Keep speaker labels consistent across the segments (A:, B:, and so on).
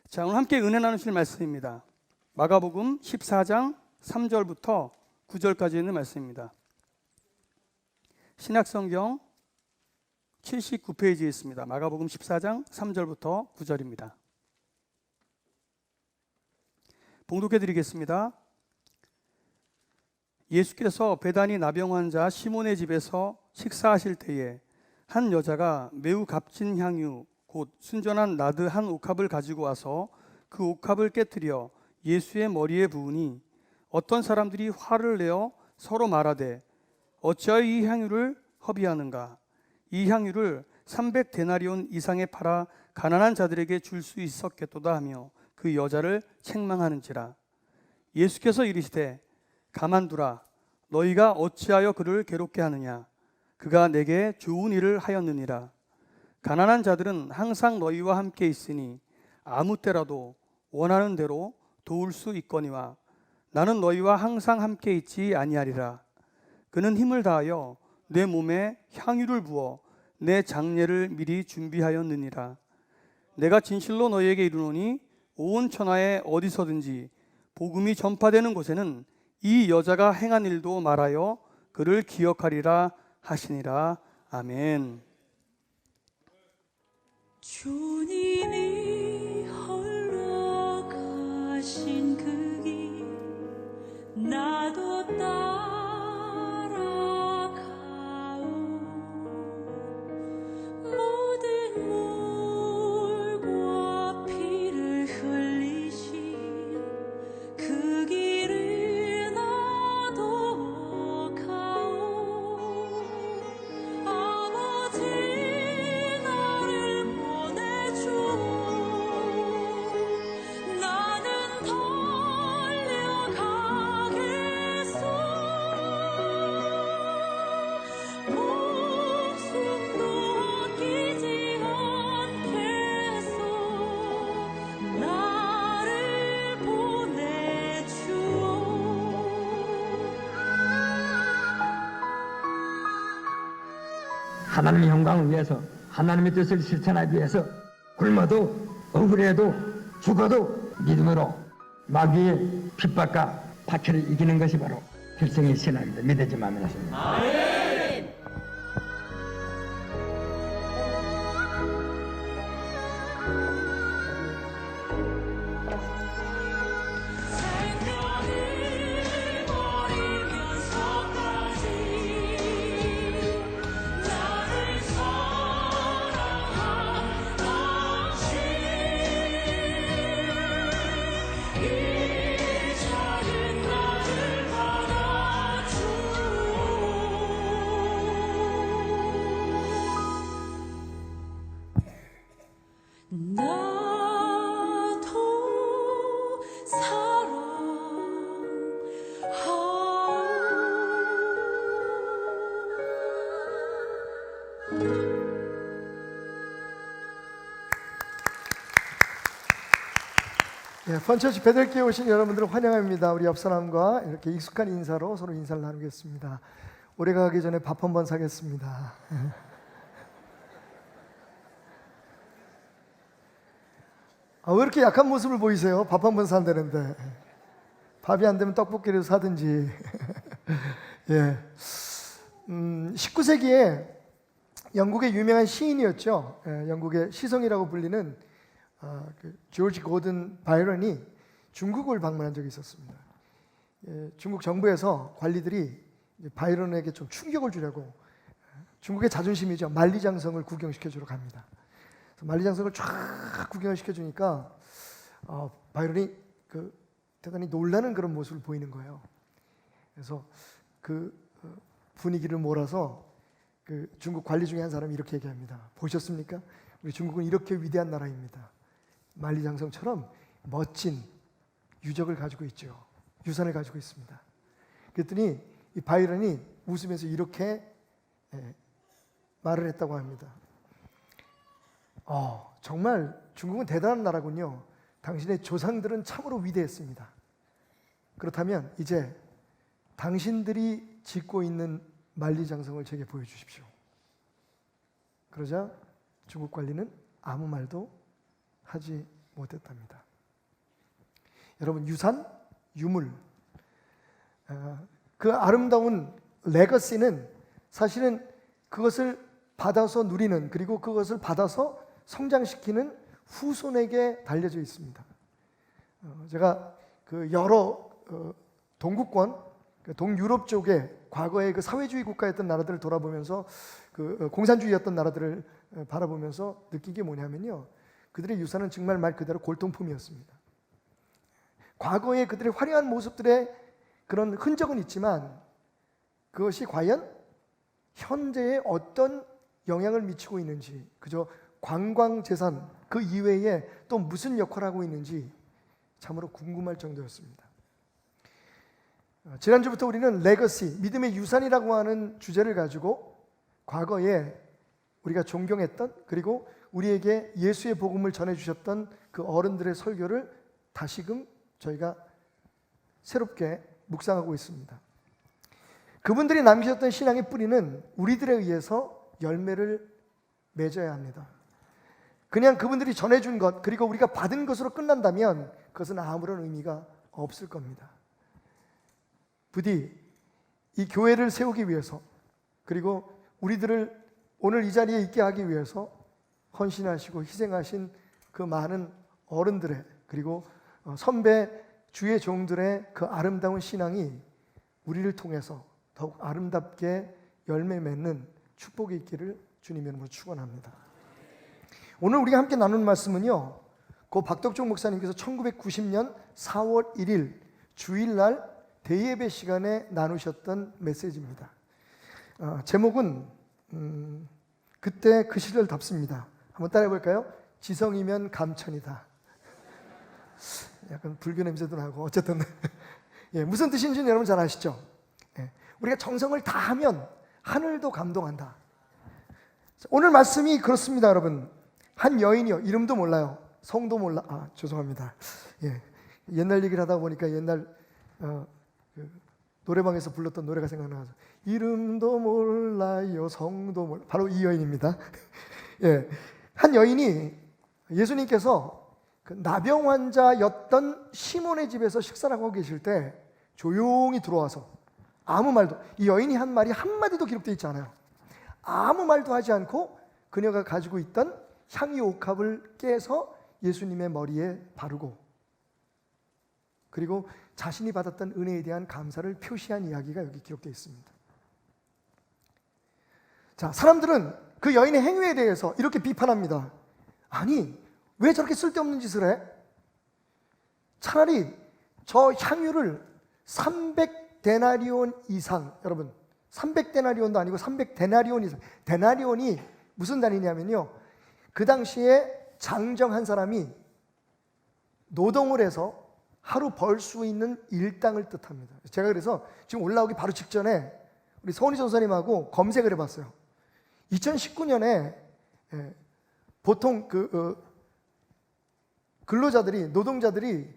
A: 자, 오늘 함께 은혜 나누실 말씀입니다. 마가복음 14장 3절부터 9절까지 있는 말씀입니다. 신약성경 79페이지에 있습니다. 마가복음 14장 3절부터 9절입니다. 봉독해 드리겠습니다. 예수께서 베다니 나병 환자 시몬의 집에서 식사하실 때에 한 여자가 매우 값진 향유 곧 순전한 나드 한 옥합을 가지고 와서 그 옥합을 깨뜨려 예수의 머리에 부으니 어떤 사람들이 화를 내어 서로 말하되 어찌하여 이 향유를 허비하는가? 이 향유를 300데나리온 이상에 팔아 가난한 자들에게 줄 수 있었겠도다 하며 그 여자를 책망하는지라. 예수께서 이르시되 가만두라. 너희가 어찌하여 그를 괴롭게 하느냐? 그가 내게 좋은 일을 하였느니라. 가난한 자들은 항상 너희와 함께 있으니 아무 때라도 원하는 대로 도울 수 있거니와 나는 너희와 항상 함께 있지 아니하리라. 그는 힘을 다하여 내 몸에 향유를 부어 내 장례를 미리 준비하였느니라. 내가 진실로 너희에게 이르노니 온 천하에 어디서든지 복음이 전파되는 곳에는 이 여자가 행한 일도 말하여 그를 기억하리라 하시니라. 아멘.
B: 주님이 홀로 가신 그 길 나도 따라가오. 모든 물과 피를 흘리신 그 길을 나도 가오. 아버지 나를 보내주오. 나는 달려가겠소. 목숨도 아끼지 않겠소. 나를 보내주오.
C: 하나님의 영광을 위해서, 하나님의 뜻을 실천하기 위해서 굶어도 억울해도 죽어도 믿음으로 마귀의 핍박과 박해를 이기는 것이 바로 필승의 신앙입니다. 믿지 마면 하십니다.
B: 생명을 버리면서까지 나를 사랑한 당신 이 작은 나를 받아주오. 나도 사랑하오.
D: 펀처치 베들기에 오신 여러분들을 환영합니다. 우리 옆 사람과 이렇게 익숙한 인사로 서로 인사를 나누겠습니다. 올해 가기 전에 밥 한번 사겠습니다. 왜 이렇게 약한 모습을 보이세요? 밥 한번 산다는데. 밥이 안 되면 떡볶이를 사든지. 예. 19세기에 영국의 유명한 시인이었죠. 영국의 시성이라고 불리는 조지 고든 바이런이 중국을 방문한 적이 있었습니다. 중국 정부에서 관리들이 바이런에게 좀 충격을 주려고 중국의 자존심이죠. 만리장성을 구경시켜주러 갑니다. 그래서 만리장성을 쫙 구경을 시켜주니까 바이런이 대단히 놀라는 그런 모습을 보이는 거예요. 그래서 그 분위기를 몰아서 그 중국 관리 중에 한 사람이 이렇게 얘기합니다. 보셨습니까? 우리 중국은 이렇게 위대한 나라입니다. 만리장성처럼 멋진 유적을 가지고 있죠. 유산을 가지고 있습니다. 그랬더니 이 바이런이 웃으면서 이렇게 말을 했다고 합니다. 정말 중국은 대단한 나라군요. 당신의 조상들은 참으로 위대했습니다. 그렇다면 이제 당신들이 짓고 있는 만리장성을 제게 보여주십시오. 그러자 중국 관리는 아무 말도 하지 못했답니다. 여러분, 유산, 유물, 그 아름다운 레거시는 사실은 그것을 받아서 누리는, 그리고 그것을 받아서 성장시키는 후손에게 달려져 있습니다. 제가 그 여러 동구권, 동유럽 쪽에 과거에 그 사회주의 국가였던 나라들을 돌아보면서, 그 공산주의였던 나라들을 바라보면서 느낀 게 뭐냐면요, 그들의 유산은 정말 말 그대로 골동품이었습니다. 과거에 그들의 화려한 모습들의 그런 흔적은 있지만 그것이 과연 현재에 어떤 영향을 미치고 있는지, 그저 관광재산 그 이외에 또 무슨 역할을 하고 있는지 참으로 궁금할 정도였습니다. 지난주부터 우리는 레거시, 믿음의 유산이라고 하는 주제를 가지고 과거에 우리가 존경했던, 그리고 우리에게 예수의 복음을 전해주셨던 그 어른들의 설교를 다시금 저희가 새롭게 묵상하고 있습니다. 그분들이 남기셨던 신앙의 뿌리는 우리들에 의해서 열매를 맺어야 합니다. 그냥 그분들이 전해준 것, 그리고 우리가 받은 것으로 끝난다면 그것은 아무런 의미가 없을 겁니다. 부디 이 교회를 세우기 위해서, 그리고 우리들을 오늘 이 자리에 있게 하기 위해서 헌신하시고 희생하신 그 많은 어른들의, 그리고 선배 주의 종들의 그 아름다운 신앙이 우리를 통해서 더욱 아름답게 열매 맺는 축복이 있기를 주님의 이름으로 축원합니다. 오늘 우리가 함께 나눈 말씀은요, 고 박덕종 목사님께서 1990년 4월 1일 주일날 대예배 시간에 나누셨던 메시지입니다. 제목은 그때 그 시절 답습니다. 한번 따라해 볼까요? 지성이면 감천이다. 약간 불교 냄새도 나고, 어쨌든 예, 무슨 뜻인지는 여러분 잘 아시죠? 예, 우리가 정성을 다하면 하늘도 감동한다. 오늘 말씀이 그렇습니다. 여러분, 한 여인이요, 이름도 몰라요, 성도 몰라, 죄송합니다. 예, 옛날 얘기를 하다 보니까 옛날 그 노래방에서 불렀던 노래가 생각나서, 이름도 몰라요 성도 몰라, 바로 이 여인입니다. 예, 한 여인이 예수님께서 그 나병 환자였던 시몬의 집에서 식사를 하고 계실 때 조용히 들어와서 아무 말도, 이 여인이 한 말이 한마디도 기록되어 있지 않아요. 아무 말도 하지 않고 그녀가 가지고 있던 향유 옥합을 깨서 예수님의 머리에 바르고, 그리고 자신이 받았던 은혜에 대한 감사를 표시한 이야기가 여기 기록되어 있습니다. 자, 사람들은 그 여인의 행위에 대해서 이렇게 비판합니다. 아니, 왜 저렇게 쓸데없는 짓을 해? 차라리 저 향유를 300데나리온 이상, 여러분 300데나리온도 아니고 300데나리온 이상, 데나리온이 무슨 단위냐면요, 그 당시에 장정 한 사람이 노동을 해서 하루 벌 수 있는 일당을 뜻합니다. 제가 그래서 지금 올라오기 바로 직전에 우리 서은희 전사님하고 검색을 해봤어요. 2019년에 보통 근로자들이, 노동자들이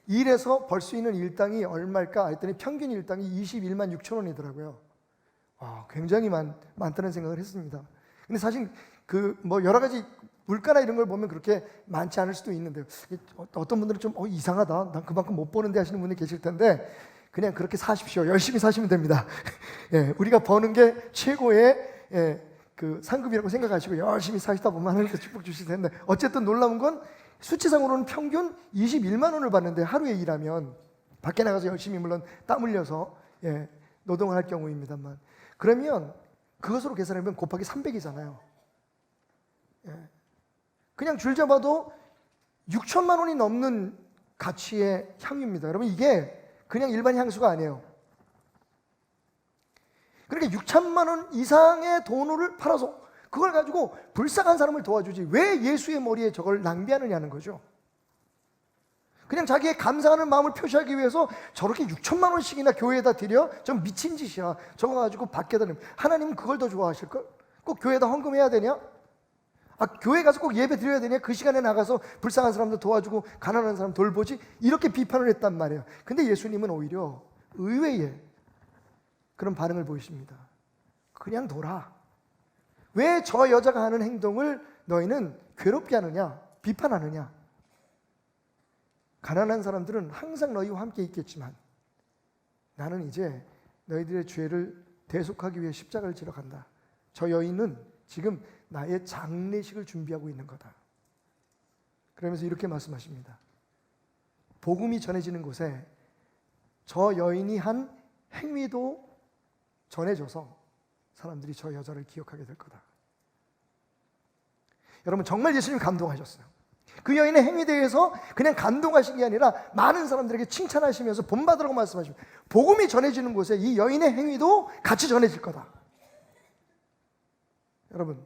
D: 일해서 벌 수 있는 일당이 얼마일까 했더니 평균 일당이 21만 6천 원이더라고요. 굉장히 많다는 생각을 했습니다. 근데 사실 뭐 여러 가지 물가나 이런 걸 보면 그렇게 많지 않을 수도 있는데요. 어떤 분들은 좀 이상하다, 난 그만큼 못 버는데 하시는 분이 계실 텐데, 그냥 그렇게 사십시오. 열심히 사시면 됩니다. 예, 우리가 버는 게 최고의 그 상급이라고 생각하시고 열심히 사시다 보면 하나님께서 축복 주실 텐데, 어쨌든 놀라운 건 수치상으로는 평균 21만 원을 받는데, 하루에 일하면 밖에 나가서 열심히 물론 땀 흘려서 노동을 할 경우입니다만, 그러면 그것으로 계산하면 곱하기 300이잖아요. 그냥 줄 잡아도 6천만 원이 넘는 가치의 향유입니다. 여러분, 이게 그냥 일반 향수가 아니에요. 그러니까 6천만 원 이상의 돈을 팔아서 그걸 가지고 불쌍한 사람을 도와주지, 왜 예수의 머리에 저걸 낭비하느냐는 거죠. 그냥 자기의 감사하는 마음을 표시하기 위해서 저렇게 6천만 원씩이나 교회에다 드려? 좀 미친 짓이야. 저거 가지고 밖에다 내면 하나님은 그걸 더 좋아하실걸? 꼭 교회에다 헌금해야 되냐? 교회 가서 꼭 예배 드려야 되냐? 그 시간에 나가서 불쌍한 사람들 도와주고 가난한 사람 돌보지? 이렇게 비판을 했단 말이에요. 근데 예수님은 오히려 의외의 그런 반응을 보이십니다. 그냥 둬라. 왜 저 여자가 하는 행동을 너희는 괴롭게 하느냐? 비판하느냐? 가난한 사람들은 항상 너희와 함께 있겠지만 나는 이제 너희들의 죄를 대속하기 위해 십자가를 지러 간다. 저 여인은 지금 나의 장례식을 준비하고 있는 거다. 그러면서 이렇게 말씀하십니다. 복음이 전해지는 곳에 저 여인이 한 행위도 전해져서 사람들이 저 여자를 기억하게 될 거다. 여러분, 정말 예수님 감동하셨어요. 그 여인의 행위에 대해서 그냥 감동하신 게 아니라 많은 사람들에게 칭찬하시면서 본받으라고 말씀하십니다. 복음이 전해지는 곳에 이 여인의 행위도 같이 전해질 거다. 여러분,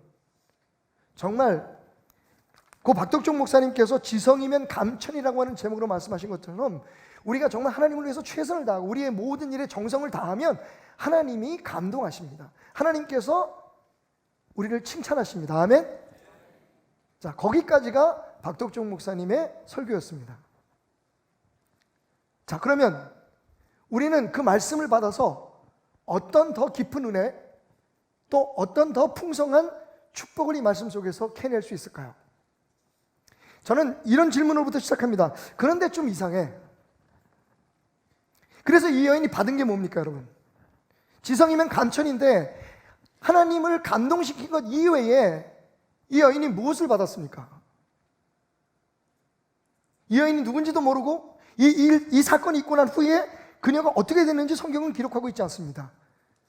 D: 정말 고 박덕종 목사님께서 지성이면 감천이라고 하는 제목으로 말씀하신 것처럼 우리가 정말 하나님을 위해서 최선을 다하고 우리의 모든 일에 정성을 다하면 하나님이 감동하십니다. 하나님께서 우리를 칭찬하십니다. 아멘. 자, 거기까지가 박덕종 목사님의 설교였습니다. 자, 그러면 우리는 그 말씀을 받아서 어떤 더 깊은 은혜, 또 어떤 더 풍성한 축복을 이 말씀 속에서 캐낼 수 있을까요? 저는 이런 질문으로부터 시작합니다. 그런데 좀 이상해. 그래서 이 여인이 받은 게 뭡니까, 여러분? 지성이면 감천인데 하나님을 감동시킨 것 이외에 이 여인이 무엇을 받았습니까? 이 여인이 누군지도 모르고 이 사건이 있고 난 후에 그녀가 어떻게 됐는지 성경은 기록하고 있지 않습니다.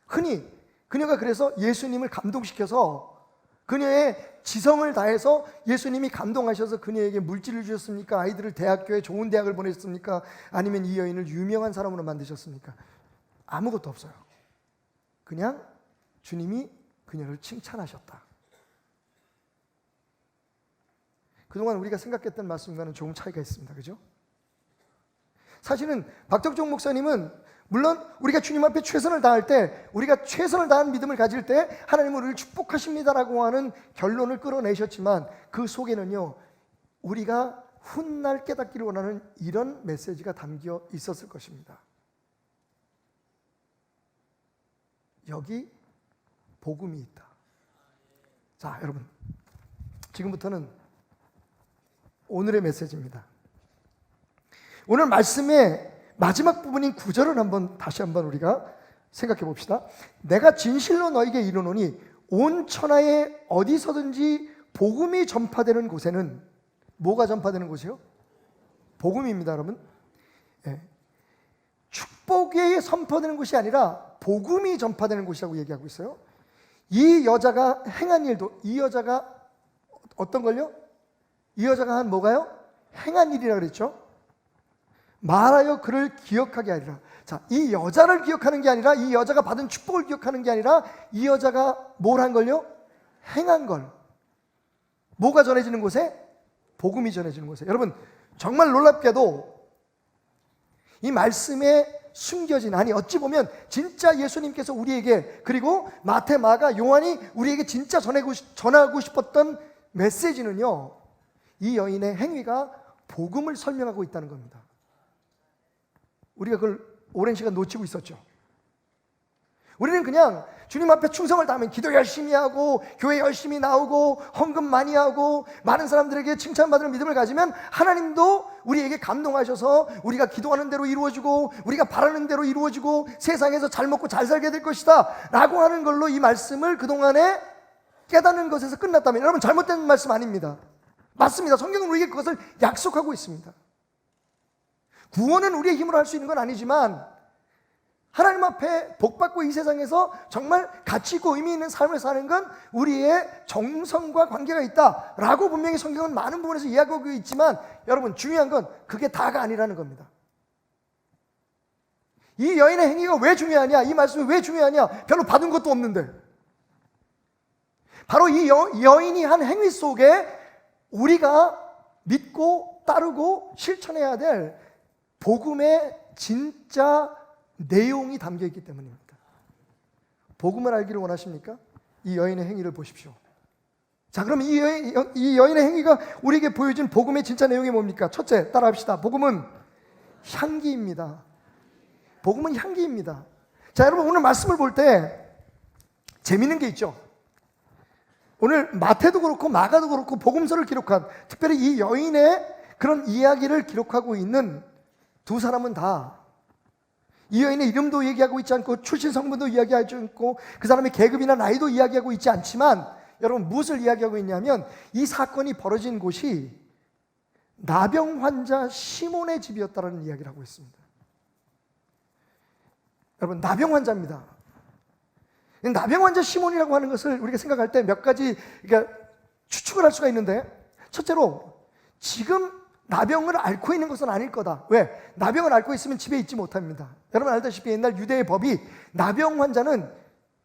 D: 흔히 그녀가 그래서 예수님을 감동시켜서 그녀의 지성을 다해서 예수님이 감동하셔서 그녀에게 물질을 주셨습니까? 아이들을 대학교에 좋은 대학을 보냈습니까? 아니면 이 여인을 유명한 사람으로 만드셨습니까? 아무것도 없어요. 그냥 주님이 그녀를 칭찬하셨다. 그동안 우리가 생각했던 말씀과는 조금 차이가 있습니다. 그죠? 사실은 박덕종 목사님은 물론 우리가 주님 앞에 최선을 다할 때, 우리가 최선을 다한 믿음을 가질 때 하나님은 우리를 축복하십니다라고 하는 결론을 끌어내셨지만 그 속에는요, 우리가 훗날 깨닫기를 원하는 이런 메시지가 담겨 있었을 것입니다. 여기 복음이 있다. 자, 여러분, 지금부터는 오늘의 메시지입니다. 오늘 말씀의 마지막 부분인 9절을 다시 한번 우리가 생각해 봅시다. 내가 진실로 너에게 이르노니 온 천하에 어디서든지 복음이 전파되는 곳에는, 뭐가 전파되는 곳이요? 복음입니다, 여러분. 네. 축복이 선포되는 곳이 아니라 복음이 전파되는 곳이라고 얘기하고 있어요. 이 여자가 행한 일도, 이 여자가 어떤 걸요? 이 여자가 한 뭐가요? 행한 일이라 그랬죠. 말하여 그를 기억하게 하리라. 자, 이 여자를 기억하는 게 아니라, 이 여자가 받은 축복을 기억하는 게 아니라, 이 여자가 뭘 한 걸요? 행한 걸. 뭐가 전해지는 곳에? 복음이 전해지는 곳에. 여러분, 정말 놀랍게도 이 말씀에 숨겨진, 아니 어찌 보면 진짜 예수님께서 우리에게, 그리고 마태, 마가, 요한이 우리에게 진짜 전하고 싶었던 메시지는요, 이 여인의 행위가 복음을 설명하고 있다는 겁니다. 우리가 그걸 오랜 시간 놓치고 있었죠. 우리는 그냥 주님 앞에 충성을 다하면 기도 열심히 하고 교회 열심히 나오고 헌금 많이 하고 많은 사람들에게 칭찬받을 믿음을 가지면 하나님도 우리에게 감동하셔서 우리가 기도하는 대로 이루어지고 우리가 바라는 대로 이루어지고 세상에서 잘 먹고 잘 살게 될 것이다 라고 하는 걸로 이 말씀을 그동안에 깨닫는 것에서 끝났다면, 여러분, 잘못된 말씀 아닙니다. 맞습니다. 성경은 우리에게 그것을 약속하고 있습니다. 구원은 우리의 힘으로 할 수 있는 건 아니지만 하나님 앞에 복받고 이 세상에서 정말 가치 있고 의미 있는 삶을 사는 건 우리의 정성과 관계가 있다라고 분명히 성경은 많은 부분에서 이야기하고 있지만, 여러분, 중요한 건 그게 다가 아니라는 겁니다. 이 여인의 행위가 왜 중요하냐? 이 말씀이 왜 중요하냐? 별로 받은 것도 없는데. 바로 이 여인이 한 행위 속에 우리가 믿고 따르고 실천해야 될 복음의 진짜 내용이 담겨 있기 때문입니다. 복음을 알기를 원하십니까? 이 여인의 행위를 보십시오. 자, 그럼 이 여인의 행위가 우리에게 보여준 복음의 진짜 내용이 뭡니까? 첫째, 따라합시다. 복음은 향기입니다. 복음은 향기입니다. 자, 여러분, 오늘 말씀을 볼 때 재밌는 게 있죠. 오늘 마태도 그렇고 마가도 그렇고 복음서를 기록한, 특별히 이 여인의 그런 이야기를 기록하고 있는 두 사람은 다 이 여인의 이름도 얘기하고 있지 않고 출신 성분도 이야기하지 않고 그 사람의 계급이나 나이도 이야기하고 있지 않지만 여러분 무엇을 이야기하고 있냐면 이 사건이 벌어진 곳이 나병 환자 시몬의 집이었다는 이야기를 하고 있습니다. 여러분 나병 환자입니다. 나병 환자 시몬이라고 하는 것을 우리가 생각할 때 몇 가지 그러니까 추측을 할 수가 있는데 첫째로 지금 나병을 앓고 있는 것은 아닐 거다. 왜? 나병을 앓고 있으면 집에 있지 못합니다. 여러분 알다시피 옛날 유대의 법이 나병 환자는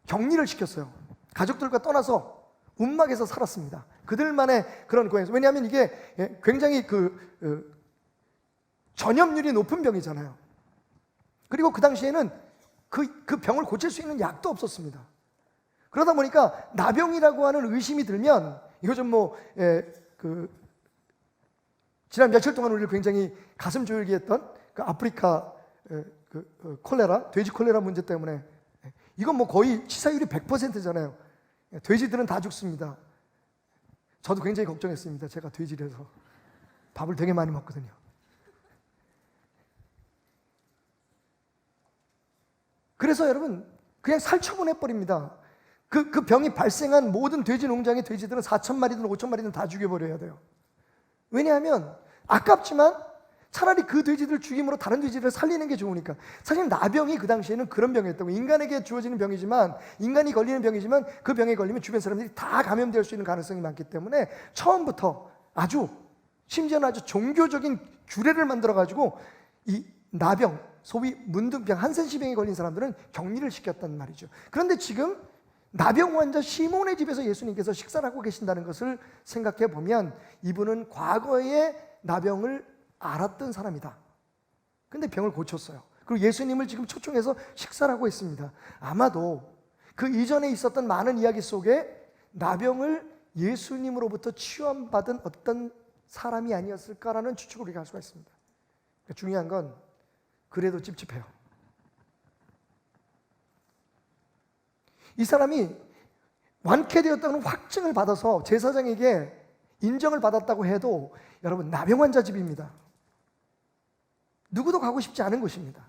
D: 격리를 시켰어요. 가족들과 떠나서 움막에서 살았습니다. 그들만의 그런 고향에서. 왜냐하면 이게 굉장히 전염률이 높은 병이잖아요. 그리고 그 당시에는 그 병을 고칠 수 있는 약도 없었습니다. 그러다 보니까 나병이라고 하는 의심이 들면 이거 좀 지난 며칠 동안 우리를 굉장히 가슴 졸게 했던 그 아프리카 콜레라, 돼지 콜레라 문제 때문에 이건 뭐 거의 치사율이 100%잖아요. 돼지들은 다 죽습니다. 저도 굉장히 걱정했습니다. 제가 돼지라서 밥을 되게 많이 먹거든요. 그래서 여러분 그냥 살처분해버립니다. 그 병이 발생한 모든 돼지 농장의 돼지들은 4,000마리든 5,000마리든 다 죽여버려야 돼요. 왜냐하면 아깝지만 차라리 그 돼지들을 죽임으로 다른 돼지들을 살리는 게 좋으니까. 사실 나병이 그 당시에는 그런 병이었다고. 인간에게 주어지는 병이지만, 인간이 걸리는 병이지만 그 병에 걸리면 주변 사람들이 다 감염될 수 있는 가능성이 많기 때문에 처음부터 심지어는 아주 종교적인 규례를 만들어가지고 이 나병, 소위 문둥병, 한센시병에 걸린 사람들은 격리를 시켰단 말이죠. 그런데 지금 나병 환자 시몬의 집에서 예수님께서 식사를 하고 계신다는 것을 생각해 보면 이분은 과거에 나병을 알았던 사람이다. 근데 병을 고쳤어요. 그리고 예수님을 지금 초청해서 식사를 하고 있습니다. 아마도 그 이전에 있었던 많은 이야기 속에 나병을 예수님으로부터 치유받은 어떤 사람이 아니었을까라는 추측을 우리가 할 수가 있습니다. 그러니까 중요한 건 그래도 찝찝해요. 이 사람이 완쾌되었다는 확증을 받아서 제사장에게 인정을 받았다고 해도 여러분 나병 환자 집입니다. 누구도 가고 싶지 않은 곳입니다.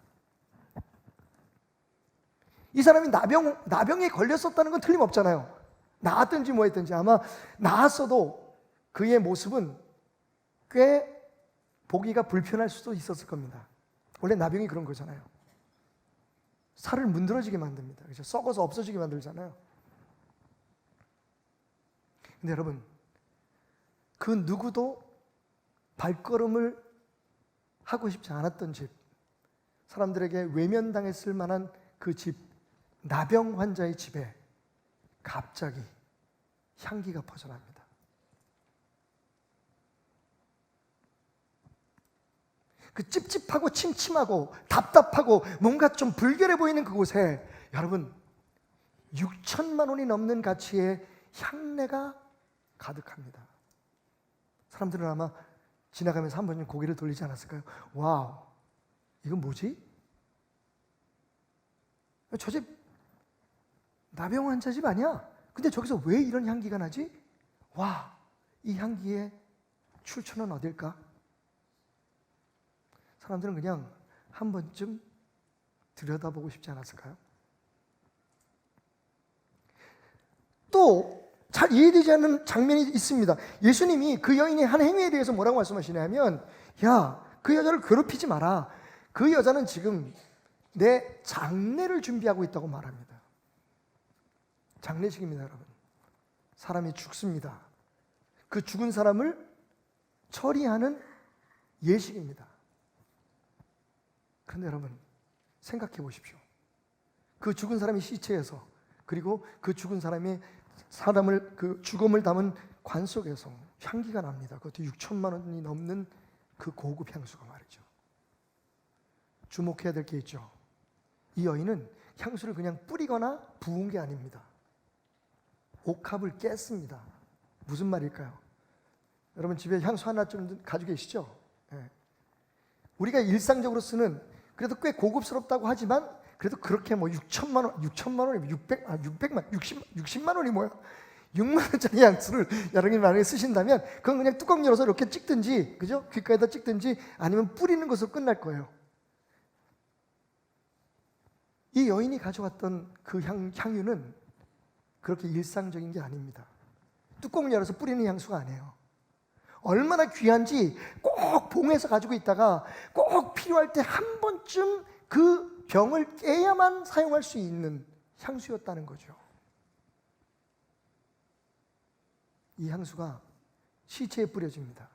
D: 이 사람이 나병에 걸렸었다는 건 틀림없잖아요. 나았든지 뭐 했든지 아마 나았어도 그의 모습은 꽤 보기가 불편할 수도 있었을 겁니다. 원래 나병이 그런 거잖아요. 살을 문드러지게 만듭니다. 그렇죠? 썩어서 없어지게 만들잖아요. 근데 여러분, 그 누구도 발걸음을 하고 싶지 않았던 집, 사람들에게 외면당했을 만한 그 집, 나병 환자의 집에 갑자기 향기가 퍼져납니다. 그 찝찝하고 침침하고 답답하고 뭔가 좀 불결해 보이는 그곳에 여러분 6천만 원이 넘는 가치의 향내가 가득합니다. 사람들은 아마 지나가면서 한 번쯤 고개를 돌리지 않았을까요? 와우, 이건 뭐지? 저 집 나병 환자 집 아니야? 근데 저기서 왜 이런 향기가 나지? 와, 이 향기의 출처는 어딜까? 사람들은 그냥 한 번쯤 들여다보고 싶지 않았을까요? 또 잘 이해되지 않는 장면이 있습니다. 예수님이 그 여인의 한 행위에 대해서 뭐라고 말씀하시냐면, 야, 그 여자를 괴롭히지 마라. 그 여자는 지금 내 장례를 준비하고 있다고 말합니다. 장례식입니다, 여러분. 사람이 죽습니다. 그 죽은 사람을 처리하는 예식입니다. 그런데 여러분, 생각해 보십시오. 그 죽은 사람의 시체에서, 그리고 그 죽은 사람의 그 죽음을 담은 관 속에서 향기가 납니다. 그것도 6천만 원이 넘는 그 고급 향수가 말이죠. 주목해야 될 게 있죠. 이 여인은 향수를 그냥 뿌리거나 부은 게 아닙니다. 옥합을 깼습니다. 무슨 말일까요? 여러분 집에 향수 하나쯤 가지고 계시죠? 네. 우리가 일상적으로 쓰는 그래도 꽤 고급스럽다고 하지만 그래도 그렇게 뭐 60만 원이 뭐야? 6만 원짜리 향수를 여러분이 만약에 쓰신다면 그건 그냥 뚜껑 열어서 이렇게 찍든지, 그죠? 귓가에다 찍든지 아니면 뿌리는 것으로 끝날 거예요. 이 여인이 가져왔던 그 향유는 그렇게 일상적인 게 아닙니다. 뚜껑을 열어서 뿌리는 향수가 아니에요. 얼마나 귀한지 꼭 봉해서 가지고 있다가 꼭 필요할 때 한 번쯤 그 병을 깨야만 사용할 수 있는 향수였다는 거죠. 이 향수가 시체에 뿌려집니다.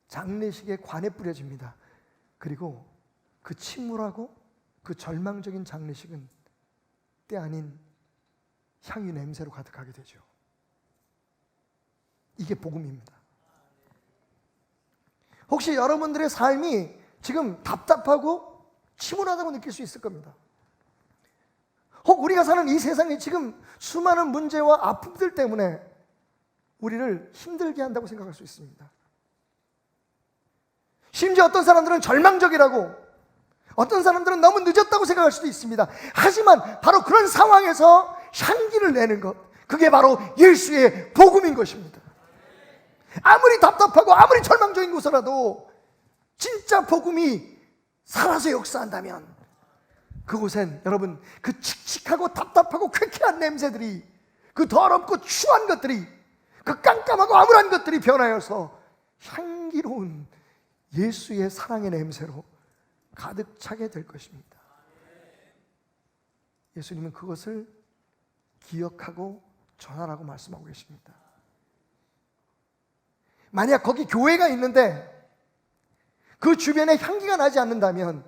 D: 장례식의 관에 뿌려집니다. 그리고 그 침울하고 그 절망적인 장례식은 때 아닌 향유 냄새로 가득하게 되죠. 이게 복음입니다. 혹시 여러분들의 삶이 지금 답답하고 침울하다고 느낄 수 있을 겁니다. 혹 우리가 사는 이 세상에 지금 수많은 문제와 아픔들 때문에 우리를 힘들게 한다고 생각할 수 있습니다. 심지어 어떤 사람들은 절망적이라고, 어떤 사람들은 너무 늦었다고 생각할 수도 있습니다. 하지만 바로 그런 상황에서 향기를 내는 것, 그게 바로 예수의 복음인 것입니다. 아무리 답답하고 아무리 절망적인 곳이라도 진짜 복음이 살아서 역사한다면 그곳엔 여러분 그 칙칙하고 답답하고 쾌쾌한 냄새들이, 그 더럽고 추한 것들이, 그 깜깜하고 암울한 것들이 변하여서 향기로운 예수의 사랑의 냄새로 가득 차게 될 것입니다. 예수님은 그것을 기억하고 전하라고 말씀하고 계십니다. 만약 거기 교회가 있는데 그 주변에 향기가 나지 않는다면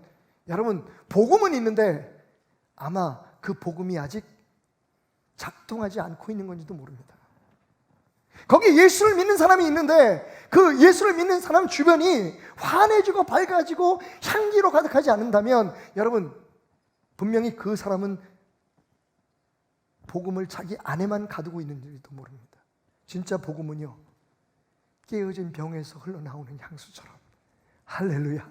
D: 여러분 복음은 있는데 아마 그 복음이 아직 작동하지 않고 있는 건지도 모릅니다. 거기 예수를 믿는 사람이 있는데 그 예수를 믿는 사람 주변이 환해지고 밝아지고 향기로 가득하지 않는다면 여러분 분명히 그 사람은 복음을 자기 안에만 가두고 있는지도 모릅니다. 진짜 복음은요, 깨어진 병에서 흘러나오는 향수처럼, 할렐루야,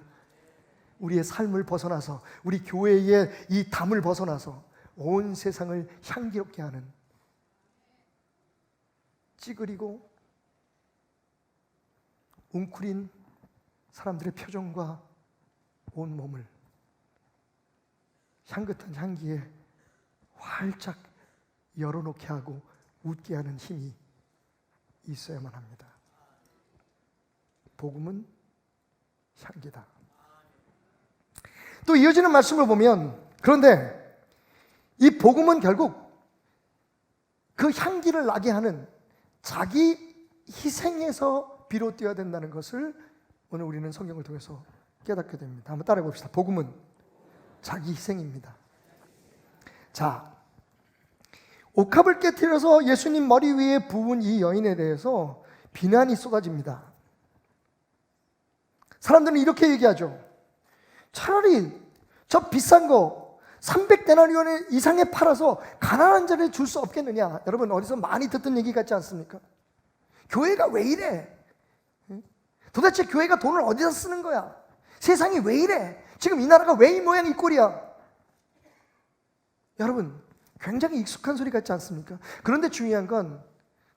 D: 우리의 삶을 벗어나서, 우리 교회의 이 담을 벗어나서 온 세상을 향기롭게 하는, 찌그리고 웅크린 사람들의 표정과 온 몸을 향긋한 향기에 활짝 열어놓게 하고 웃게 하는 힘이 있어야만 합니다. 복음은 향기다. 또 이어지는 말씀을 보면, 그런데 이 복음은 결국 그 향기를 나게 하는 자기 희생에서 비롯되어야 된다는 것을 오늘 우리는 성경을 통해서 깨닫게 됩니다. 한번 따라해 봅시다. 복음은 자기 희생입니다. 자, 옥합을 깨뜨려서 예수님 머리 위에 부은 이 여인에 대해서 비난이 쏟아집니다. 사람들은 이렇게 얘기하죠. 차라리 저 비싼 거 300데나리온 이상에 팔아서 가난한 자를 줄 수 없겠느냐. 여러분 어디서 많이 듣던 얘기 같지 않습니까? 교회가 왜 이래? 도대체 교회가 돈을 어디서 쓰는 거야? 세상이 왜 이래? 지금 이 나라가 왜 이 모양 이 꼴이야? 여러분 굉장히 익숙한 소리 같지 않습니까? 그런데 중요한 건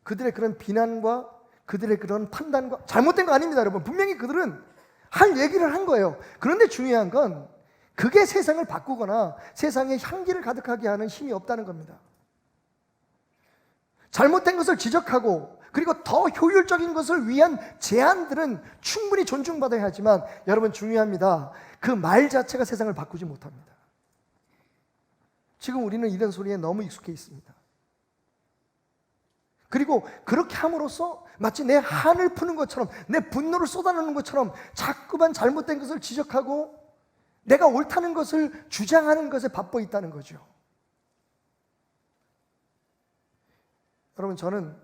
D: 그들의 그런 비난과 그들의 그런 판단과 잘못된 거 아닙니다. 여러분 분명히 그들은 할 얘기를 한 거예요. 그런데 중요한 건 그게 세상을 바꾸거나 세상에 향기를 가득하게 하는 힘이 없다는 겁니다. 잘못된 것을 지적하고 그리고 더 효율적인 것을 위한 제안들은 충분히 존중받아야 하지만 여러분 중요합니다. 그 말 자체가 세상을 바꾸지 못합니다. 지금 우리는 이런 소리에 너무 익숙해 있습니다. 그리고 그렇게 함으로써 마치 내 한을 푸는 것처럼, 내 분노를 쏟아내는 것처럼 자꾸만 잘못된 것을 지적하고 내가 옳다는 것을 주장하는 것에 바빠 있다는 거죠. 여러분 저는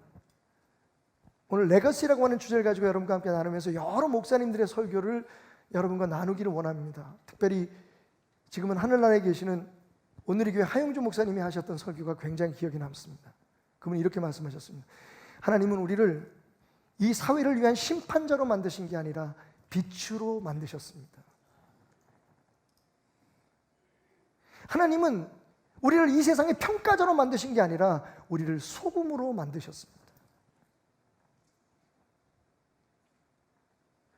D: 오늘 레거시라고 하는 주제를 가지고 여러분과 함께 나누면서 여러 목사님들의 설교를 여러분과 나누기를 원합니다. 특별히 지금은 하늘나라에 계시는 오늘의 교회 하용주 목사님이 하셨던 설교가 굉장히 기억에 남습니다. 그분이 이렇게 말씀하셨습니다. 하나님은 우리를 이 사회를 위한 심판자로 만드신 게 아니라 빛으로 만드셨습니다. 하나님은 우리를 이 세상의 평가자로 만드신 게 아니라 우리를 소금으로 만드셨습니다.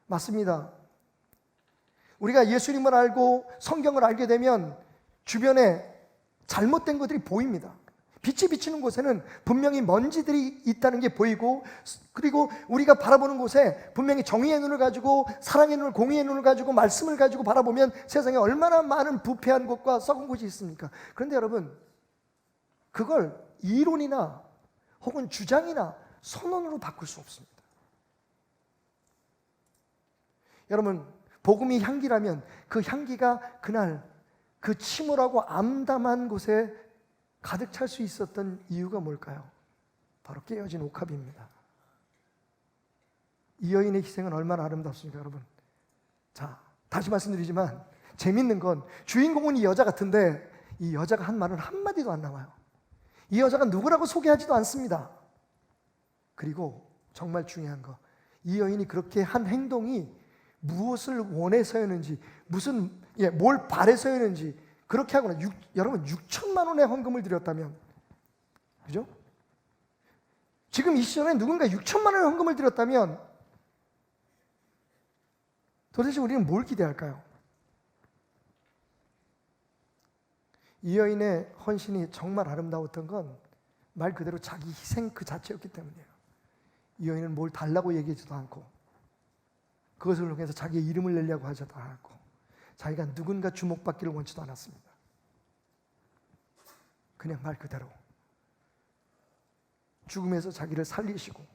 D: 맞습니다. 우리가 예수님을 알고 성경을 알게 되면 주변에 잘못된 것들이 보입니다. 빛이 비치는 곳에는 분명히 먼지들이 있다는 게 보이고, 그리고 우리가 바라보는 곳에 분명히 정의의 눈을 가지고, 사랑의 눈을, 공의의 눈을 가지고, 말씀을 가지고 바라보면 세상에 얼마나 많은 부패한 곳과 썩은 곳이 있습니까? 그런데 여러분, 그걸 이론이나 혹은 주장이나 선언으로 바꿀 수 없습니다. 여러분, 복음이 향기라면 그 향기가 그날 그 침울하고 암담한 곳에 가득 찰 수 있었던 이유가 뭘까요? 바로 깨어진 옥합입니다. 이 여인의 희생은 얼마나 아름답습니까, 여러분? 자, 다시 말씀드리지만 재밌는 건 주인공은 이 여자 같은데 이 여자가 한 말은 한마디도 안 나와요. 이 여자가 누구라고 소개하지도 않습니다. 그리고 정말 중요한 거, 이 여인이 그렇게 한 행동이 무엇을 원해서였는지, 뭘 바래서였는지, 그렇게 하거나, 여러분 6천만 원의 헌금을 드렸다면, 그죠? 지금 이 시점에 누군가 6천만 원의 헌금을 드렸다면 도대체 우리는 뭘 기대할까요? 이 여인의 헌신이 정말 아름다웠던 건 말 그대로 자기 희생 그 자체였기 때문이에요. 이 여인은 뭘 달라고 얘기하지도 않고, 그것을 통해서 자기의 이름을 내려고 하지도 않았고, 자기가 누군가 주목받기를 원치도 않았습니다. 그냥 말 그대로 죽음에서 자기를 살리시고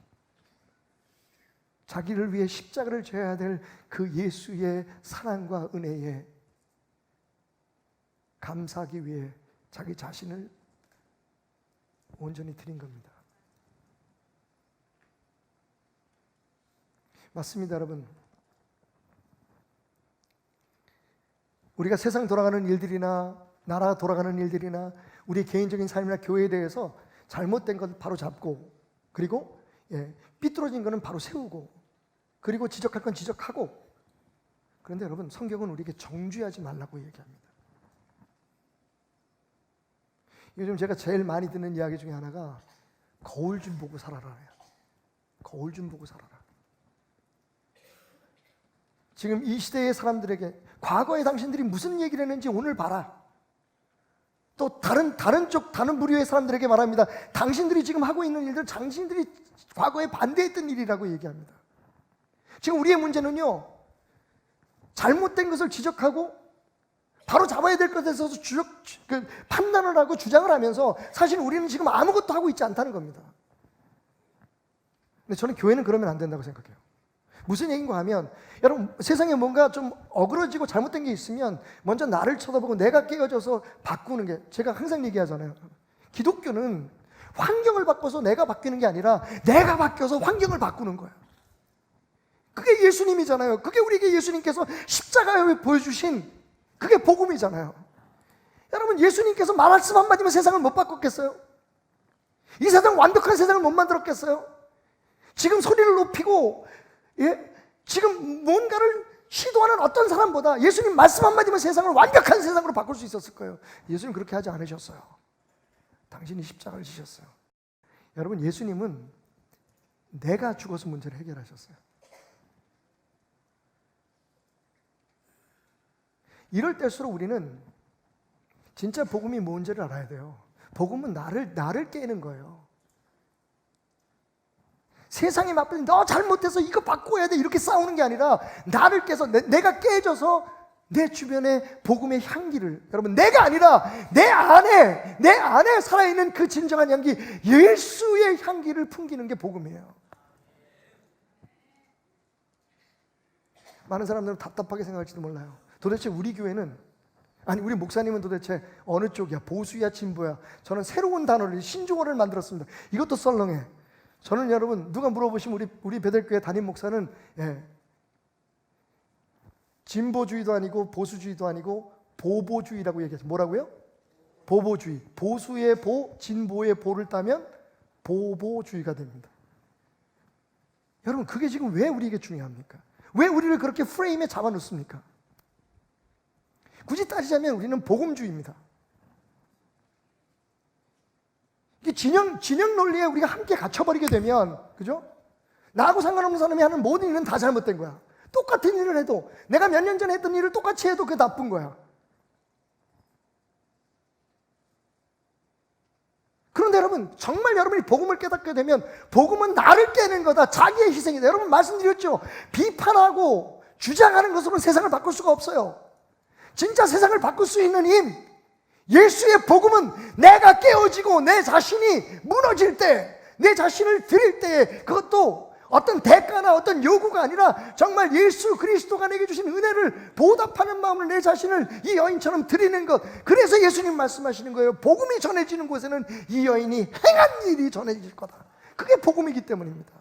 D: 자기를 위해 십자가를 져야 될 그 예수의 사랑과 은혜에 감사하기 위해 자기 자신을 온전히 드린 겁니다. 맞습니다, 여러분. 우리가 세상 돌아가는 일들이나 나라 돌아가는 일들이나 우리 개인적인 삶이나 교회에 대해서 잘못된 것 바로 잡고, 그리고 삐뚤어진 거는 바로 세우고, 그리고 지적할 건 지적하고. 그런데 여러분, 성경은 우리에게 정죄하지 말라고 얘기합니다. 요즘 제가 제일 많이 듣는 이야기 중에 하나가 거울 좀 보고 살아라예요. 거울 좀 보고 살아라. 지금 이 시대의 사람들에게 과거에 당신들이 무슨 얘기를 했는지 오늘 봐라. 또 다른 부류의 사람들에게 말합니다. 당신들이 지금 하고 있는 일들, 당신들이 과거에 반대했던 일이라고 얘기합니다. 지금 우리의 문제는요, 잘못된 것을 지적하고 바로 잡아야 될 것에 대해서 판단을 하고 주장을 하면서 사실 우리는 지금 아무것도 하고 있지 않다는 겁니다. 근데 저는 교회는 그러면 안 된다고 생각해요. 무슨 얘기인가 하면, 여러분, 세상에 뭔가 좀 어그러지고 잘못된 게 있으면 먼저 나를 쳐다보고 내가 깨어져서 바꾸는 게, 제가 항상 얘기하잖아요. 기독교는 환경을 바꿔서 내가 바뀌는 게 아니라 내가 바뀌어서 환경을 바꾸는 거예요. 그게 예수님이잖아요. 그게 우리에게 예수님께서 십자가에 보여주신 그게 복음이잖아요. 여러분, 예수님께서 말씀 한마디면 세상을 못 바꿨겠어요? 이 세상 완벽한 세상을 못 만들었겠어요? 지금 소리를 높이고 지금 뭔가를 시도하는 어떤 사람보다 예수님 말씀 한마디면 세상을 완벽한 세상으로 바꿀 수 있었을 거예요. 예수님 그렇게 하지 않으셨어요. 당신이 십자가를 지셨어요. 여러분, 예수님은 내가 죽어서 문제를 해결하셨어요. 이럴 때일수록 우리는 진짜 복음이 뭔지를 알아야 돼요. 복음은 나를 깨는 거예요. 세상이 맞불 너 잘못해서 이거 바꿔야 돼 이렇게 싸우는 게 아니라 나를 깨서 내가 깨져서 내 주변에 복음의 향기를, 여러분, 내가 아니라 내 안에 살아있는 그 진정한 향기, 예수의 향기를 풍기는 게 복음이에요. 많은 사람들은 답답하게 생각할지도 몰라요. 도대체 우리 교회는, 아니 우리 목사님은 도대체 어느 쪽이야? 보수야, 진보야? 저는 새로운 단어를, 신조어를 만들었습니다. 이것도 썰렁해. 저는, 여러분, 누가 물어보시면 우리 베델교회 담임 목사는 진보주의도 아니고 보수주의도 아니고 보보주의라고 얘기하죠. 뭐라고요? 보보주의. 보수의 보, 진보의 보를 따면 보보주의가 됩니다. 여러분, 그게 지금 왜 우리에게 중요합니까? 왜 우리를 그렇게 프레임에 잡아놓습니까? 굳이 따지자면 우리는 복음주의입니다. 이 진영 논리에 우리가 함께 갇혀버리게 되면, 그죠? 나하고 상관없는 사람이 하는 모든 일은 다 잘못된 거야. 똑같은 일을 해도, 내가 몇 년 전에 했던 일을 똑같이 해도 그게 나쁜 거야. 그런데 여러분, 정말 여러분이 복음을 깨닫게 되면 복음은 나를 깨는 거다. 자기의 희생이다. 여러분 말씀드렸죠. 비판하고 주장하는 것으로는 세상을 바꿀 수가 없어요. 진짜 세상을 바꿀 수 있는 힘, 예수의 복음은 내가 깨어지고 내 자신이 무너질 때, 내 자신을 드릴 때에, 그것도 어떤 대가나 어떤 요구가 아니라 정말 예수 그리스도가 내게 주신 은혜를 보답하는 마음으로 내 자신을 이 여인처럼 드리는 것. 그래서 예수님 말씀하시는 거예요. 복음이 전해지는 곳에는 이 여인이 행한 일이 전해질 거다. 그게 복음이기 때문입니다.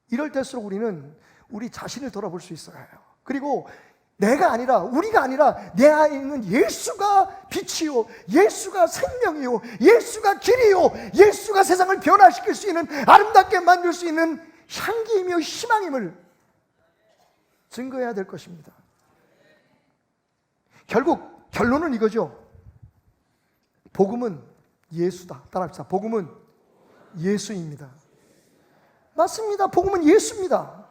D: 이럴 때일수록 우리는 우리 자신을 돌아볼 수 있어야 해요. 그리고 내가 아니라, 우리가 아니라 내 안에 있는 예수가 빛이요, 예수가 생명이요, 예수가 길이요, 예수가 세상을 변화시킬 수 있는, 아름답게 만들 수 있는 향기이며 희망임을 증거해야 될 것입니다. 결국 결론은 이거죠. 복음은 예수다. 따라합시다. 복음은 예수입니다. 맞습니다. 복음은 예수입니다.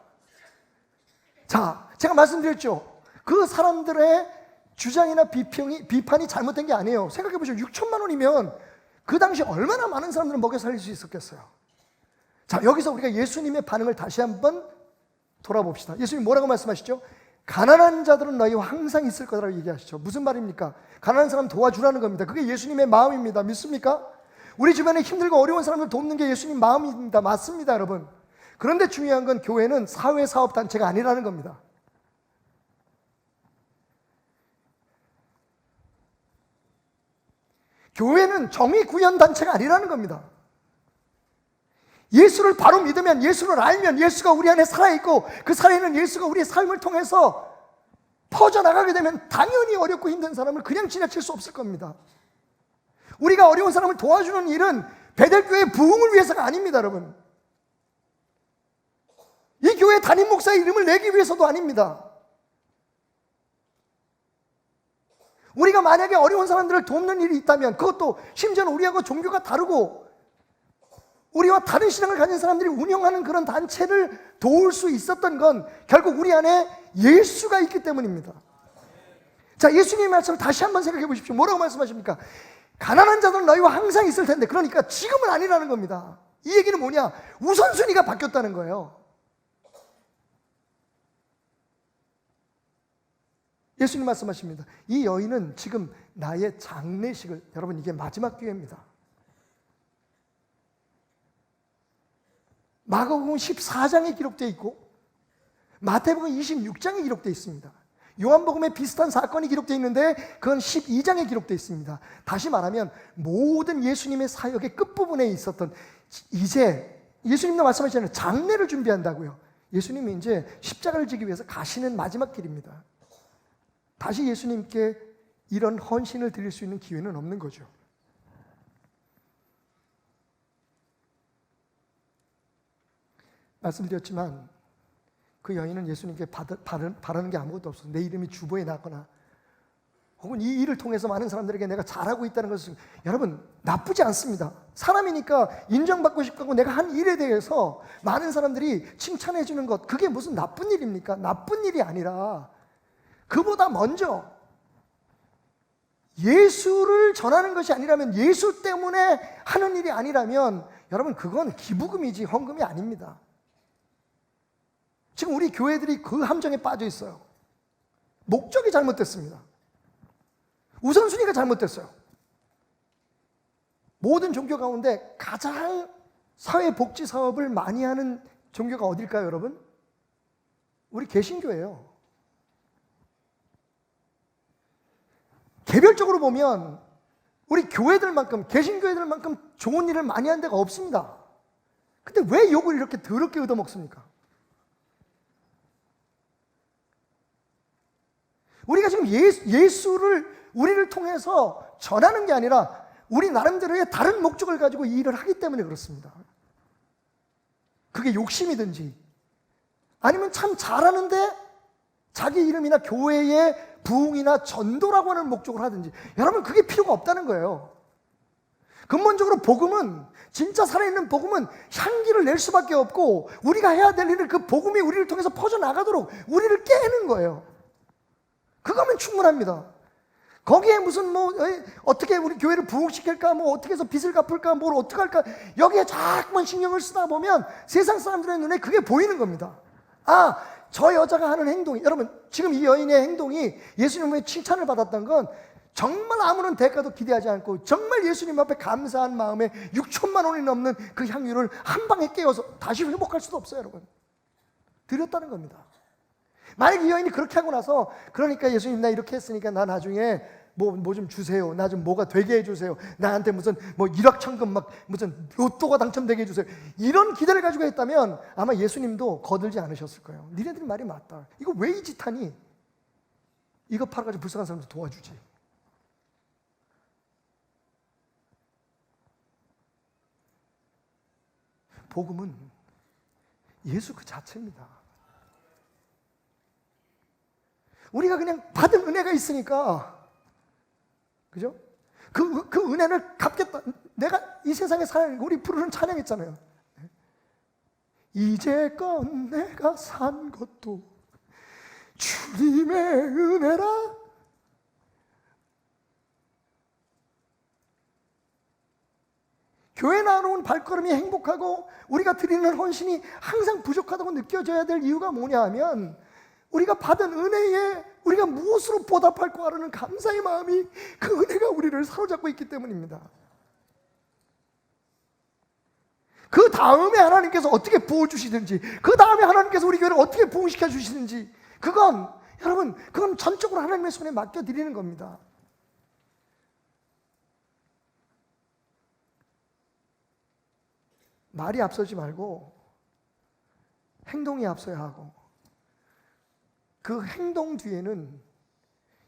D: 자, 제가 말씀드렸죠. 그 사람들의 주장이나 비판이 잘못된 게 아니에요. 생각해 보시죠. 6천만 원이면 그 당시 얼마나 많은 사람들을 먹여 살릴 수 있었겠어요. 자, 여기서 우리가 예수님의 반응을 다시 한번 돌아봅시다. 예수님 뭐라고 말씀하시죠? 가난한 자들은 너희와 항상 있을 거라고 얘기하시죠. 무슨 말입니까? 가난한 사람 도와주라는 겁니다. 그게 예수님의 마음입니다. 믿습니까? 우리 주변에 힘들고 어려운 사람들 돕는 게 예수님 마음입니다. 맞습니다, 여러분. 그런데 중요한 건 교회는 사회사업단체가 아니라는 겁니다. 교회는 정의구현단체가 아니라는 겁니다. 예수를 바로 믿으면, 예수를 알면 예수가 우리 안에 살아있고 그 살아있는 예수가 우리의 삶을 통해서 퍼져나가게 되면 당연히 어렵고 힘든 사람을 그냥 지나칠 수 없을 겁니다. 우리가 어려운 사람을 도와주는 일은 베델교회 부흥을 위해서가 아닙니다, 여러분. 이 교회 담임 목사의 이름을 내기 위해서도 아닙니다. 우리가 만약에 어려운 사람들을 돕는 일이 있다면, 그것도 심지어는 우리하고 종교가 다르고 우리와 다른 신앙을 가진 사람들이 운영하는 그런 단체를 도울 수 있었던 건 결국 우리 안에 예수가 있기 때문입니다. 자, 예수님의 말씀을 다시 한번 생각해 보십시오. 뭐라고 말씀하십니까? 가난한 자들은 너희와 항상 있을 텐데, 그러니까 지금은 아니라는 겁니다. 이 얘기는 뭐냐? 우선순위가 바뀌었다는 거예요. 예수님 말씀하십니다. 이 여인은 지금 나의 장례식을, 여러분 이게 마지막 기회입니다. 마가복음 14장에 기록되어 있고 마태복음 26장에 기록되어 있습니다. 요한복음에 비슷한 사건이 기록되어 있는데 그건 12장에 기록되어 있습니다. 다시 말하면 모든 예수님의 사역의 끝부분에 있었던, 이제 예수님도 말씀하시잖아요. 장례를 준비한다고요. 예수님이 이제 십자가를 지기 위해서 가시는 마지막 길입니다. 다시 예수님께 이런 헌신을 드릴 수 있는 기회는 없는 거죠. 말씀드렸지만 그 여인은 예수님께 바라는 게 아무것도 없어서 내 이름이 주보에 나거나 혹은 이 일을 통해서 많은 사람들에게 내가 잘하고 있다는 것은, 여러분 나쁘지 않습니다. 사람이니까 인정받고 싶고 내가 한 일에 대해서 많은 사람들이 칭찬해 주는 것, 그게 무슨 나쁜 일입니까? 나쁜 일이 아니라 그보다 먼저 예수를 전하는 것이 아니라면, 예수 때문에 하는 일이 아니라면 여러분 그건 기부금이지 헌금이 아닙니다. 지금 우리 교회들이 그 함정에 빠져 있어요. 목적이 잘못됐습니다. 우선순위가 잘못됐어요. 모든 종교 가운데 가장 사회복지 사업을 많이 하는 종교가 어딜까요, 여러분? 우리 개신교예요. 개별적으로 보면 우리 교회들만큼, 개신교회들만큼 좋은 일을 많이 한 데가 없습니다. 근데 왜 욕을 이렇게 더럽게 얻어먹습니까? 우리가 지금 예수를 우리를 통해서 전하는 게 아니라 우리 나름대로의 다른 목적을 가지고 이 일을 하기 때문에 그렇습니다. 그게 욕심이든지 아니면 참 잘하는데 자기 이름이나 교회의 부흥이나 전도라고 하는 목적으로 하든지, 여러분 그게 필요가 없다는 거예요. 근본적으로 복음은, 진짜 살아있는 복음은 향기를 낼 수밖에 없고, 우리가 해야 될 일은 그 복음이 우리를 통해서 퍼져나가도록 우리를 깨는 거예요. 그거면 충분합니다. 거기에 무슨 어떻게 우리 교회를 부흥시킬까, 어떻게 해서 빚을 갚을까, 뭘 어떻게 할까, 여기에 자꾸만 신경을 쓰다 보면 세상 사람들의 눈에 그게 보이는 겁니다. 아, 저 여자가 하는 행동이, 여러분 지금 이 여인의 행동이 예수님의 칭찬을 받았던 건 정말 아무런 대가도 기대하지 않고 정말 예수님 앞에 감사한 마음에 6천만 원이 넘는 그 향유를 한 방에 깨워서 다시 회복할 수도 없어요, 여러분. 드렸다는 겁니다. 만약 이 여인이 그렇게 하고 나서, 그러니까 예수님 나 이렇게 했으니까 나 나중에 뭐 좀 주세요, 나 좀 뭐가 되게 해주세요, 나한테 무슨 일확천금 무슨 로또가 당첨되게 해주세요, 이런 기대를 가지고 했다면 아마 예수님도 거들지 않으셨을 거예요. 니네들 말이 맞다, 이거 왜 이 짓 하니? 이거 팔아가지고 불쌍한 사람들 도와주지. 복음은 예수 그 자체입니다. 우리가 그냥 받은 은혜가 있으니까, 그죠? 그 은혜를 갚겠다. 내가 이 세상에 사는, 우리 부르는 찬양했잖아요. 이제껏 내가 산 것도 주님의 은혜라. 교회 나오는 발걸음이 행복하고 우리가 드리는 헌신이 항상 부족하다고 느껴져야 될 이유가 뭐냐 하면, 우리가 받은 은혜에 우리가 무엇으로 보답할 거 하는 감사의 마음이, 그 은혜가 우리를 사로잡고 있기 때문입니다. 그 다음에 하나님께서 어떻게 부어주시든지, 그 다음에 하나님께서 우리 교회를 어떻게 부흥시켜 주시든지, 그건 여러분, 그건 전적으로 하나님의 손에 맡겨드리는 겁니다. 말이 앞서지 말고 행동이 앞서야 하고, 그 행동 뒤에는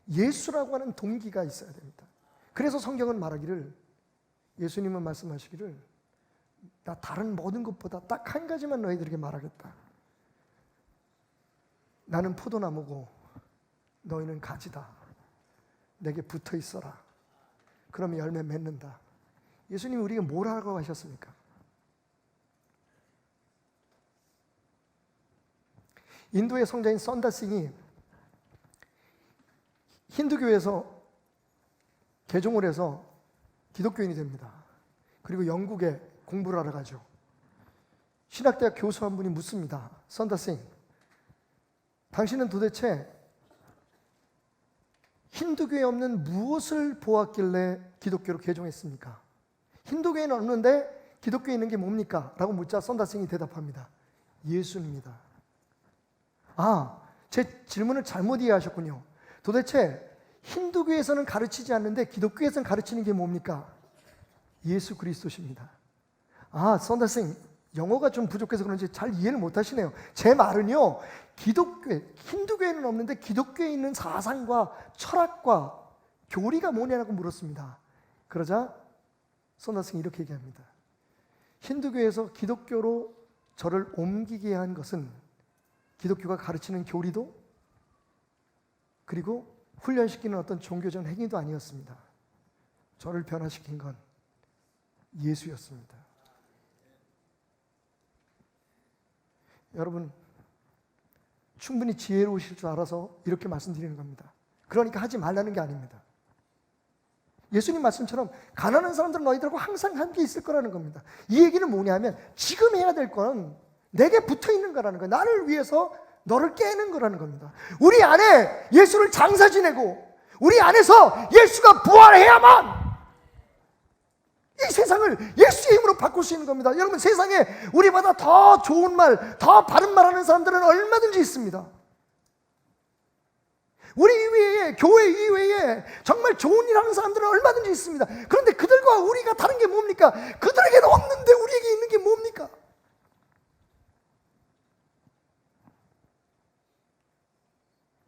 D: 예수라고 하는 동기가 있어야 됩니다. 그래서 성경은 말하기를, 예수님은 말씀하시기를, 나 다른 모든 것보다 딱 한 가지만 너희들에게 말하겠다. 나는 포도나무고 너희는 가지다. 내게 붙어 있어라. 그러면 열매 맺는다. 예수님이 우리에게 뭘 하라고 하셨습니까? 인도의 성자인 선다싱이 힌두교에서 개종을 해서 기독교인이 됩니다. 그리고 영국에 공부를 하러 가죠. 신학대학 교수 한 분이 묻습니다. 선다싱, 당신은 도대체 힌두교에 없는 무엇을 보았길래 기독교로 개종했습니까? 힌두교에는 없는데 기독교에 있는 게 뭡니까? 라고 묻자 선다싱이 대답합니다. 예수입니다. 아, 제 질문을 잘못 이해하셨군요. 도대체 힌두교에서는 가르치지 않는데 기독교에서는 가르치는 게 뭡니까? 예수 그리스도십니다. 아, 선다생 영어가 좀 부족해서 그런지 잘 이해를 못 하시네요. 제 말은요, 힌두교에는 없는데 기독교에 있는 사상과 철학과 교리가 뭐냐고 물었습니다. 그러자 선다생이 이렇게 얘기합니다. 힌두교에서 기독교로 저를 옮기게 한 것은 기독교가 가르치는 교리도, 그리고 훈련시키는 어떤 종교적 행위도 아니었습니다. 저를 변화시킨 건 예수였습니다. 여러분, 충분히 지혜로우실 줄 알아서 이렇게 말씀드리는 겁니다. 그러니까 하지 말라는 게 아닙니다. 예수님 말씀처럼 가난한 사람들은 너희들하고 항상 함께 있을 거라는 겁니다. 이 얘기는 뭐냐면, 지금 해야 될 건 내게 붙어 있는 거라는 거예요. 나를 위해서 너를 깨는 거라는 겁니다. 우리 안에 예수를 장사 지내고 우리 안에서 예수가 부활해야만 이 세상을 예수의 힘으로 바꿀 수 있는 겁니다. 여러분, 세상에 우리보다 더 좋은 말, 더 바른 말 하는 사람들은 얼마든지 있습니다. 우리 이외에, 교회 이외에 정말 좋은 일 하는 사람들은 얼마든지 있습니다. 그런데 그들과 우리가 다른 게 뭡니까? 그들에게는 없는데 우리에게 있는 게 뭡니까?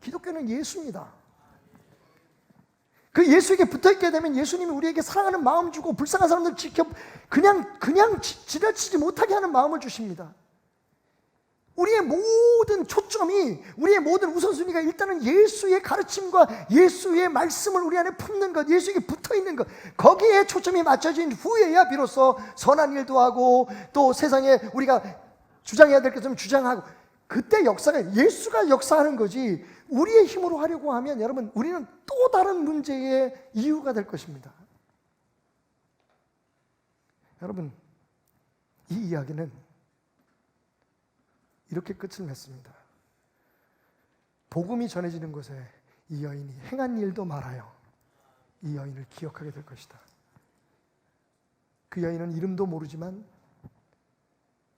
D: 기독교는 예수입니다. 그 예수에게 붙어있게 되면 예수님이 우리에게 사랑하는 마음 주고, 불쌍한 사람들 지켜 그냥 지나치지 못하게 하는 마음을 주십니다. 우리의 모든 초점이, 우리의 모든 우선순위가 일단은 예수의 가르침과 예수의 말씀을 우리 안에 품는 것, 예수에게 붙어있는 것, 거기에 초점이 맞춰진 후에야 비로소 선한 일도 하고 또 세상에 우리가 주장해야 될 것을 주장하고, 그때 역사가 예수가 역사하는 거지 우리의 힘으로 하려고 하면 여러분 우리는 또 다른 문제의 이유가 될 것입니다. 여러분, 이 이야기는 이렇게 끝을 맺습니다. 복음이 전해지는 곳에 이 여인이 행한 일도 말하여 이 여인을 기억하게 될 것이다. 그 여인은 이름도 모르지만,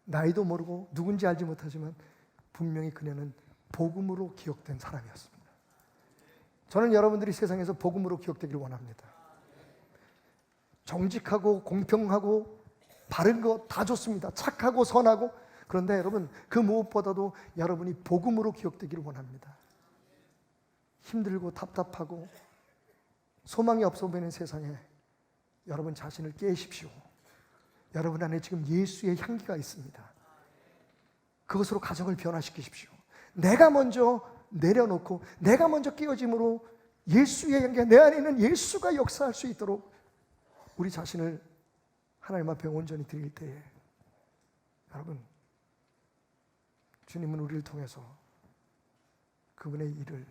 D: 나이도 모르고 누군지 알지 못하지만 분명히 그녀는 복음으로 기억된 사람이었습니다. 저는 여러분들이 세상에서 복음으로 기억되기를 원합니다. 정직하고 공평하고 바른 거 다 좋습니다. 착하고 선하고. 그런데 여러분, 그 무엇보다도 여러분이 복음으로 기억되기를 원합니다. 힘들고 답답하고 소망이 없어 보이는 세상에 여러분 자신을 깨십시오. 여러분 안에 지금 예수의 향기가 있습니다. 그것으로 가정을 변화시키십시오. 내가 먼저 내려놓고 내가 먼저 깨어짐으로 예수의 향기가 내 안에 있는 예수가 역사할 수 있도록 우리 자신을 하나님 앞에 온전히 드릴 때에 여러분, 주님은 우리를 통해서 그분의 일을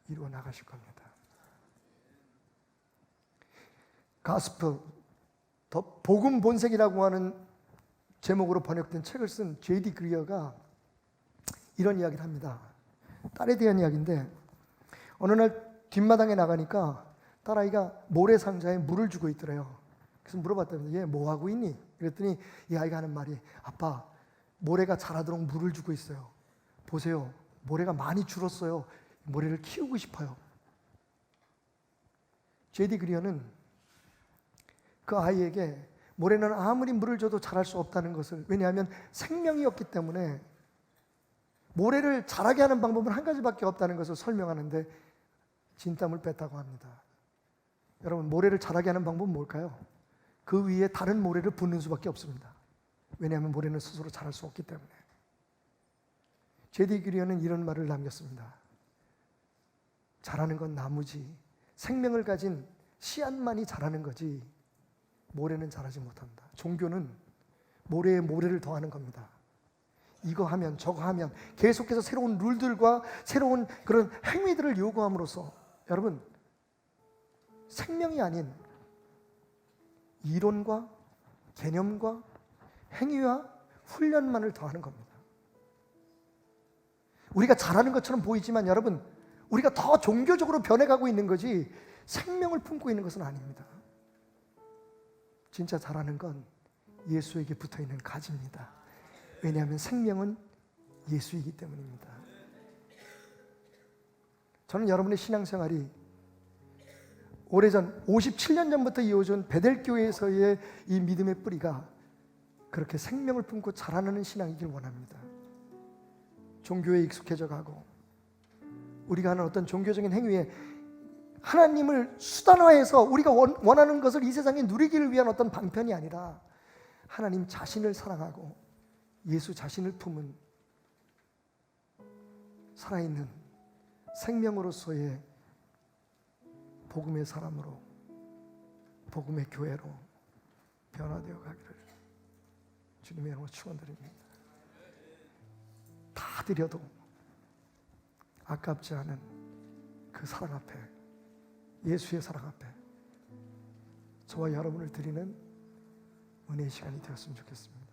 D: 이루어 나가실 겁니다. 가스펠, 더 복음 본색이라고 하는 제목으로 번역된 책을 쓴 J.D. 그리어가 이런 이야기를 합니다. 딸에 대한 이야기인데, 어느 날 뒷마당에 나가니까 딸아이가 모래상자에 물을 주고 있더래요. 그래서 물어봤답니다. 얘 뭐 하고 있니? 그랬더니 이 아이가 하는 말이, 아빠, 모래가 자라도록 물을 주고 있어요. 보세요, 모래가 많이 줄었어요. 모래를 키우고 싶어요. J.D. 그리어는 그 아이에게 모래는 아무리 물을 줘도 자랄 수 없다는 것을, 왜냐하면 생명이 없기 때문에 모래를 자라게 하는 방법은 한 가지밖에 없다는 것을 설명하는데 진땀을 뺐다고 합니다. 여러분, 모래를 자라게 하는 방법은 뭘까요? 그 위에 다른 모래를 붓는 수밖에 없습니다. 왜냐하면 모래는 스스로 자랄 수 없기 때문에. J.D. 그리어는 이런 말을 남겼습니다. 자라는 건 나무지, 생명을 가진 씨앗만이 자라는 거지 모래는 자라지 못한다. 종교는 모래에 모래를 더하는 겁니다. 이거 하면 저거 하면 계속해서 새로운 룰들과 새로운 그런 행위들을 요구함으로써 여러분, 생명이 아닌 이론과 개념과 행위와 훈련만을 더하는 겁니다. 우리가 잘하는 것처럼 보이지만 여러분, 우리가 더 종교적으로 변해가고 있는 거지 생명을 품고 있는 것은 아닙니다. 진짜 잘하는 건 예수에게 붙어있는 가지입니다. 왜냐하면 생명은 예수이기 때문입니다. 저는 여러분의 신앙생활이 오래전 57년 전부터 이어진 베델교회에서의 이 믿음의 뿌리가 그렇게 생명을 품고 자라나는 신앙이길 원합니다. 종교에 익숙해져 가고 우리가 하는 어떤 종교적인 행위에 하나님을 수단화해서 우리가 원하는 것을 이 세상에 누리기를 위한 어떤 방편이 아니라 하나님 자신을 사랑하고 예수 자신을 품은 살아있는 생명으로서의 복음의 사람으로, 복음의 교회로 변화되어 가기를 주님의 이름으로 축원드립니다. 다 드려도 아깝지 않은 그 사랑 앞에, 예수의 사랑 앞에 저와 여러분을 드리는 은혜의 시간이 되었으면 좋겠습니다.